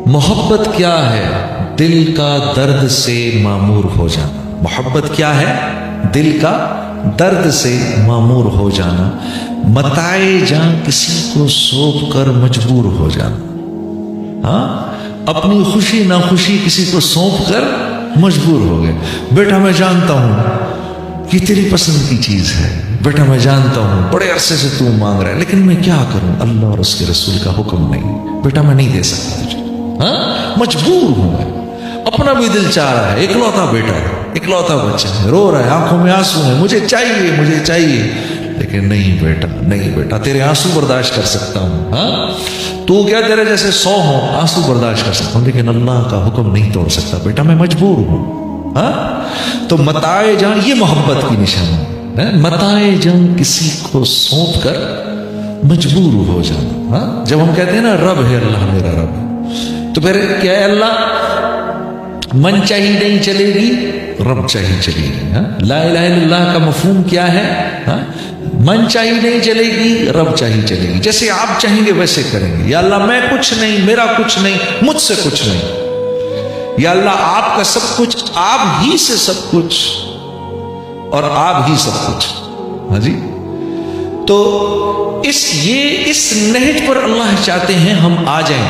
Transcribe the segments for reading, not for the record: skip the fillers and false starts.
محبت کیا ہے؟ دل کا درد سے معمور ہو جانا. محبت کیا ہے؟ دل کا درد سے معمور ہو جانا. متاع جاں کسی کو سونپ کر مجبور ہو جانا. ہاں، اپنی خوشی نہ خوشی کسی کو سونپ کر مجبور ہو گئے. بیٹا میں جانتا ہوں کہ تیری پسند کی چیز ہے، بیٹا میں جانتا ہوں بڑے عرصے سے تو مانگ رہا ہے، لیکن میں کیا کروں، اللہ اور اس کے رسول کا حکم نہیں، بیٹا میں نہیں دے سکتا تجھے. ہاں، مجبور ہوں میں. اپنا بھی دل چاہ رہا ہے، اکلوتا بیٹا ہے، اکلوتا بچہ ہے، رو رہا ہے، آنکھوں میں آنسو ہیں، مجھے چاہیے مجھے چاہیے، لیکن نہیں بیٹا نہیں بیٹا، تیرے آنسو برداشت کر سکتا ہوں. ہاں، تو کیا تیرے جیسے 100 ہوں آنسو برداشت کر سکتا ہوں، لیکن اللہ کا حکم نہیں توڑ سکتا، بیٹا میں مجبور ہوں. ہاں، تو متاع جاں یہ محبت کی نشانی ہے. متاع جاں کسی کو سونپ کر مجبور ہو جانا. ہاں، جب ہم کہتے ہیں نا رب ہے اللہ میرا رب، تو پھر کیا ہے؟ اللہ من چاہی نہیں چلے گی، رب چاہی چلے گی. ہاں، لا الہ الا اللہ کا مفہوم کیا ہے؟ ہاں، من چاہی نہیں چلے گی، رب چاہی چلے گی. جیسے آپ چاہیں گے ویسے کریں گے. یا اللہ میں کچھ نہیں، میرا کچھ نہیں، مجھ سے کچھ نہیں. یا اللہ آپ کا سب کچھ، آپ ہی سے سب کچھ، اور آپ ہی سب کچھ. ہاں جی، تو اس نہج پر اللہ چاہتے ہیں ہم آ جائیں.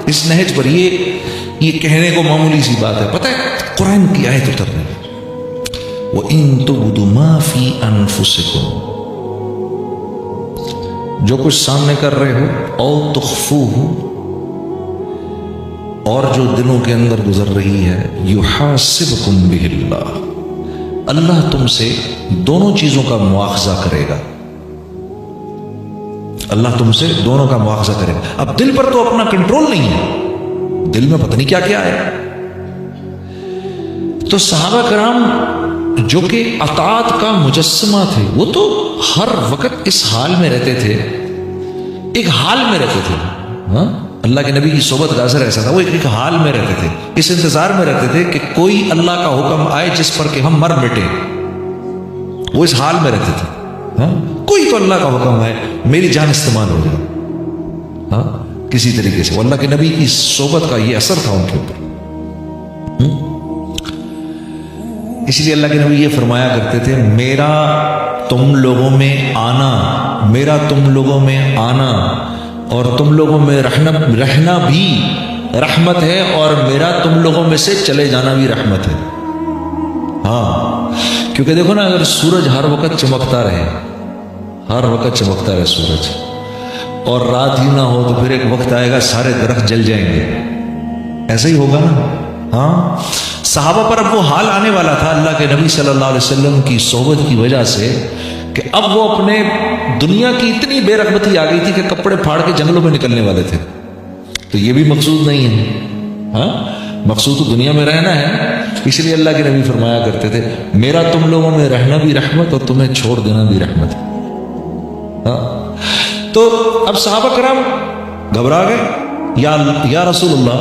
اس نہج پر یہ کہنے کو معمولی سی بات ہے. پتہ ہے قرآن کی آیت اترنے وَإِن تُبْدُوا مَا فِي أَنفُسِكُمْ، جو کچھ سامنے کر رہے ہو، او تخفوہ، اور جو دلوں کے اندر گزر رہی ہے، یحاسبکم بہ اللہ، اللہ تم سے دونوں چیزوں کا مواخذہ کرے گا. اللہ تم سے دونوں کا مواخذہ کرے گا. اب دل پر تو اپنا کنٹرول نہیں ہے، دل میں پتہ نہیں کیا کیا ہے. تو صحابہ کرام جو کہ اطاعت کا مجسمہ تھے، وہ تو ہر وقت اس حال میں رہتے تھے، ایک حال میں رہتے تھے. ہاں، اللہ کے نبی کی صحبت کا اثر ایسا تھا، وہ ایک حال میں رہتے تھے، اس انتظار میں رہتے تھے کہ کوئی اللہ کا حکم آئے جس پر کہ ہم مر مٹیں. وہ اس حال میں رہتے تھے. ہاں، کوئی تو اللہ کا حکم آئے میری جان استعمال ہو جائے. ہاں، کسی طریقے سے. وہ اللہ کے نبی کی صحبت کا یہ اثر تھا ان کے اوپر. اس لیے اللہ کے نبی یہ فرمایا کرتے تھے، میرا تم لوگوں میں آنا، میرا تم لوگوں میں آنا اور تم لوگوں میں رہنا بھی رحمت ہے، اور میرا تم لوگوں میں سے چلے جانا بھی رحمت ہے. ہاں، کیونکہ دیکھو نا، اگر سورج ہر وقت چمکتا رہے، ہر وقت چمکتا رہے سورج، اور رات ہی نہ ہو، تو پھر ایک وقت آئے گا سارے درخت جل جائیں گے. ایسا ہی ہوگا نا. ہاں، صحابہ پر اب وہ حال آنے والا تھا اللہ کے نبی صلی اللہ علیہ وسلم کی صحبت کی وجہ سے، کہ اب وہ اپنے دنیا کی اتنی بے رغبتی آ گئی تھی کہ کپڑے پھاڑ کے جنگلوں میں نکلنے والے تھے. تو یہ بھی مقصود نہیں ہے. ہاں، مقصود تو دنیا میں رہنا ہے. اس لیے اللہ کے نبی فرمایا کرتے تھے، میرا تم لوگوں میں رہنا بھی رحمت اور تمہیں چھوڑ دینا بھی رحمت ہے. ہاں، تو اب صحابہ کرام گھبرا گئے. یا رسول اللہ،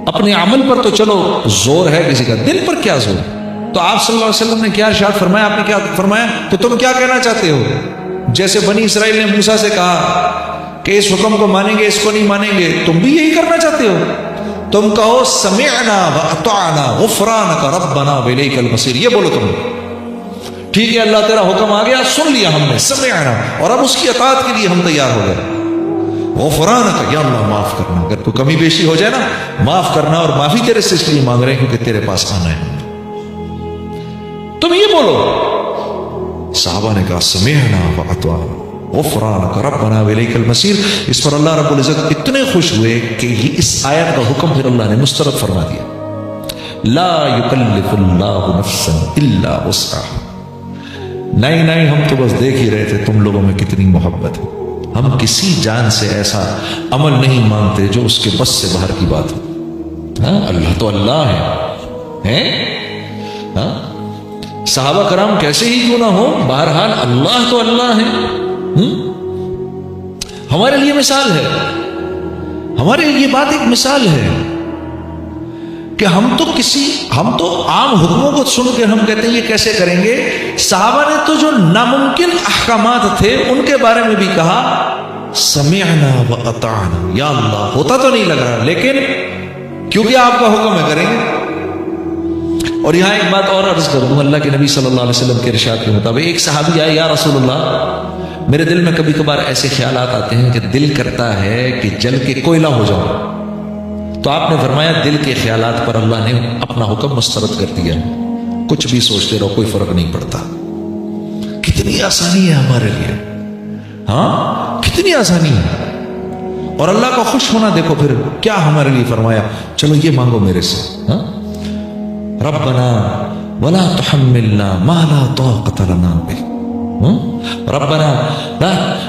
اپنے عمل پر تو چلو زور ہے کسی کا، دل پر کیا زور؟ تو آپ صلی اللہ علیہ وسلم نے کیا ارشاد فرمایا؟ آپ نے کیا فرمایا کہ تم کیا کہنا چاہتے ہو؟ جیسے بنی اسرائیل نے موسیٰ سے کہا کہ اس حکم کو مانیں گے، اس کو نہیں مانیں گے، تم بھی یہی کرنا چاہتے ہو؟ تم کہو سمعنا واطعنا غفرانک ربنا والیک المصیر. یہ بولو تم، ٹھیک ہے اللہ تیرا حکم آ گیا، سن لیا ہم نے، سمعنا، اور اب اس کی اطاعت کے لیے ہم تیار ہو گئے. غفرانک، یا اللہ معاف کرنا، اگر کوئی کمی بیشی ہو جائے نا معاف کرنا، اور معافی تیرے سے اس لیے مانگ رہے ہیں کیونکہ تیرے پاس آنا ہے. تم یہ بولو. صحابہ نے کہا سمعنا واطعنا غفرانک ربنا والیک المصیر. اس پر اللہ رب العزت اتنے خوش ہوئے کہ اس آیت کا حکم پھر اللہ نے مسترد فرما دیا. لا یکلف اللہ نفسا الا وسعها. نہیں، ہم تو بس دیکھ ہی رہے تھے تم لوگوں میں کتنی محبت ہے. ہم کسی جان سے ایسا عمل نہیں مانگتے جو اس کے بس سے باہر کی بات ہو. ہاں، اللہ تو اللہ ہے. ہاں، صحابہ کرام کیسے ہی کیوں نہ ہو، بہرحال اللہ تو اللہ ہے. ہمارے لیے مثال ہے، ہمارے لیے یہ بات ایک مثال ہے کہ ہم تو عام حکموں کو سن کے ہم کہتے ہیں یہ کیسے کریں گے. صحابہ نے تو جو ناممکن احکامات تھے ان کے بارے میں بھی کہا سمعنا و اطعنا. یا اللہ ہوتا تو نہیں لگ رہا لیکن کیونکہ آپ کا حکم ہے کریں گے. اور یہاں ایک بات اور عرض کر دوں, اللہ کے نبی صلی اللہ علیہ وسلم کے ارشاد کے مطابق ایک صحابی آئے, یا رسول اللہ میرے دل میں کبھی کبھار ایسے خیالات آتے ہیں کہ دل کرتا ہے کہ جل کے کوئلہ ہو جاؤں. تو آپ نے فرمایا دل کے خیالات پر اللہ نے اپنا حکم مسترد کر دیا, کچھ بھی سوچتے رہو کوئی فرق نہیں پڑتا. کتنی آسانی ہے ہمارے لیے, ہاں کتنی آسانی ہے. اور اللہ کا خوش ہونا دیکھو پھر کیا ہمارے لیے فرمایا, چلو یہ مانگو میرے سے. ہاں ربنا ولا تحملنا ما لا طاقت لنا به.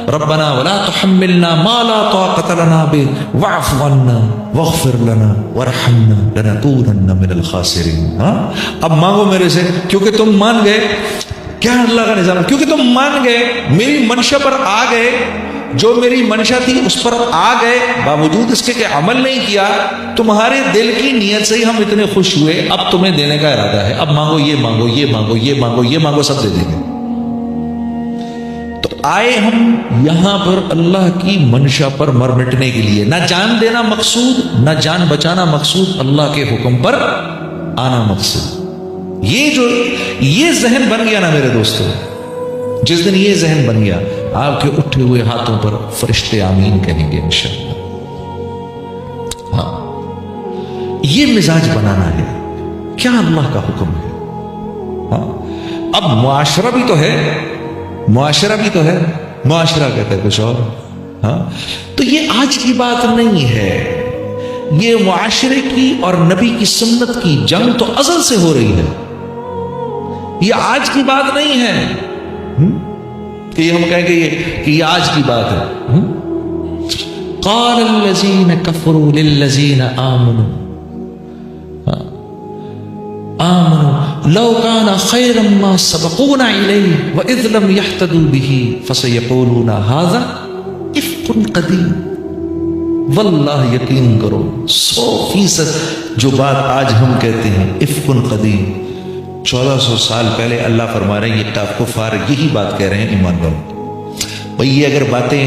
ربنا ولا تحملنا ما لا طاقت لنا به واعف عنا واغفر لنا وارحمنا لنكونن من الخاسرين. اب مانگو میرے سے کیونکہ تم مان گئے. کیا اللہ کا نظام, کیونکہ تم مان گئے, میری منشا پر آ گئے, جو میری منشا تھی اس پر آ گئے, باوجود اس کے کہ عمل نہیں کیا, تمہارے دل کی نیت سے ہی ہم اتنے خوش ہوئے, اب تمہیں دینے کا ارادہ ہے, اب مانگو, یہ مانگو, یہ مانگو, یہ مانگو, یہ مانگو, سب دے دیں گے. تو آئے ہم یہاں پر اللہ کی منشا پر مر مٹنے کے لیے, نہ جان دینا مقصود, نہ جان بچانا مقصود, اللہ کے حکم پر آنا مقصد. یہ ذہن بن گیا نا میرے دوستو, جس دن یہ ذہن بن گیا, آپ کے اٹھے ہوئے ہاتھوں پر فرشتے آمین کہیں گے انشاءاللہ. ہاں یہ مزاج بنانا ہے, کیا اللہ کا حکم ہے. ہاں اب معاشرہ بھی تو ہے, معاشرہ بھی تو ہے, معاشرہ کہتا ہے کچھ اور. ہاں تو یہ آج کی بات نہیں ہے, یہ معاشرے کی اور نبی کی سنت کی جنگ تو ازل سے ہو رہی ہے, یہ آج کی بات نہیں ہے کہ یہ ہم کہیں گے کہ یہ آج کی بات ہے. قال الذين كفروا للذين آمنوا لو كان خيرا ما سبقونا إليه وإذ لم يهتدوا به فسيقولون هذا إفك قديم. واللہ یقین کرو 100% جو بات آج ہم کہتے ہیں افک قدیم, 1400 سال پہلے اللہ فرما رہے ہیں یہ کفار یہی بات کہہ رہے ہیں ایمان والوں. بھئی یہ اگر باتیں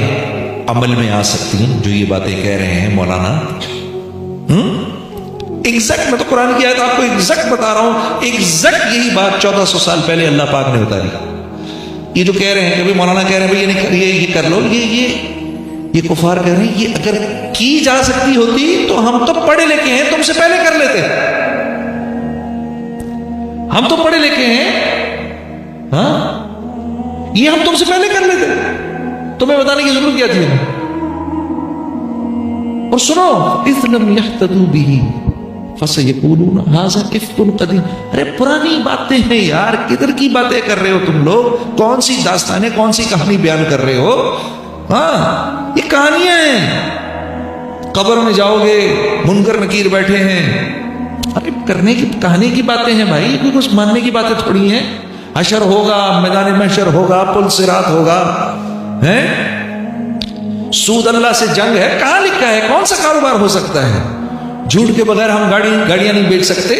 عمل میں آ سکتی ہیں جو یہ باتیں کہہ رہے ہیں مولانا, ایگزیکٹ, میں تو قرآن کی آیت آپ کو ایگزیکٹ بتا رہا ہوں, ایگزیکٹ یہی بات 1400 سال پہلے اللہ پاک نے بتا دی. یہ جو کہہ رہے ہیں کہ بھئی مولانا کہہ رہے ہیں بھئی یہ کر لو, یہ کفار کہہ رہے ہیں یہ اگر کی جا سکتی ہوتی تو ہم تو پڑھے لکھے ہیں, تم سے پہلے کر لیتے, ہم تو پڑھے لکھے ہیں, ہاں یہ ہم تم سے پہلے کر لیتے, تمہیں بتانے کی ضرورت کیا تھی. اور سنو اذ لم يهتدوا به فسيقولون هذا افك قديم. ارے پرانی باتیں ہیں یار, کدھر کی باتیں کر رہے ہو تم لوگ, کون سی داستانیں, کون سی کہانی بیان کر رہے ہو. ہاں یہ کہانیاں ہیں, قبر میں جاؤ گے منکر نکیر بیٹھے ہیں, ارے کرنے کی کہانی کی باتیں ہیں بھائی, کوئی کچھ ماننے کی باتیں تھوڑی ہیں. حشر ہوگا, میدان محشر ہوگا, پل صراط ہوگا, ہیں سود اللہ سے جنگ ہے, کہاں لکھا ہے, کون سا کاروبار ہو سکتا ہے. جھوٹ کے بغیر ہم گاڑیاں نہیں بیچ سکتے,